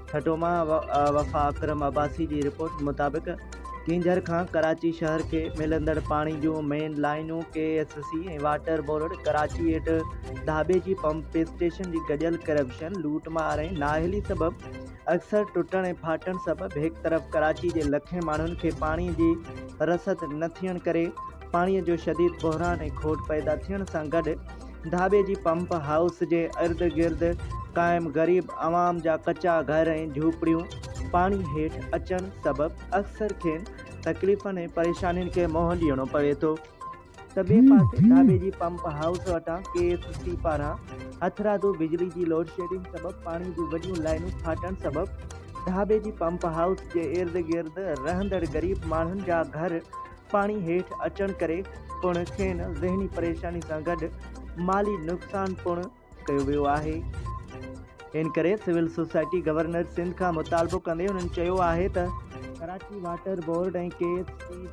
ठटोमा वफ़ा अकरम अब्बासी जी report मुताबिक़ किंजर खां कराची शहर खे मिलंदड़ पाणी जूं मेन लाइनूं KSC ऐं वाटर बोर्ड कराची हेठि ढाबे जी पंप स्टेशन जी गॾियल करप्शन लूटमार ऐं नाअहली सबबि अक्सर टुटण ऐं फाटण सबबि हिक तरफ़ कराची जे लखें माण्हुनि खे पाणीअ जी रसद न थियण करे पाणीअ जो शदीद बहरान ऐं खोट पैदा थियण सां गॾु ढाबे जी पंप हाउस जे इर्द गिर्द क़ाइम गरीब आवाम जा कच्चा घर ऐं झूपड़ियूं पाणी हेठि अचण सबबि अक्सर खेनि तकलीफ़ुनि ऐं परेशानियुनि खे मुंहुं ॾियणो पवे थो। त ॿिए पासे ढाबे जी पंप हाउस वटां KSC पारां हथरादू बिजली जी लोड शेडिंग सबबि पाणी जूं वॾियूं लाइनूं फाटण सबबि ढाबे जी पंप हाउस जे इर्द गिर्द रहंदड़ गरीब माण्हुनि जा घर पाणी हेठि अचण करे पिणु खेनि ज़हनी परेशानी सां गॾु माली नुक़सान पिणु कयो वियो आहे। इन करे सिविल सोसाइटी गवर्नर सिंध खां मुतालबो कंदे उन्हनि चयो आहे त कराची वाटर बोर्ड ऐं KSC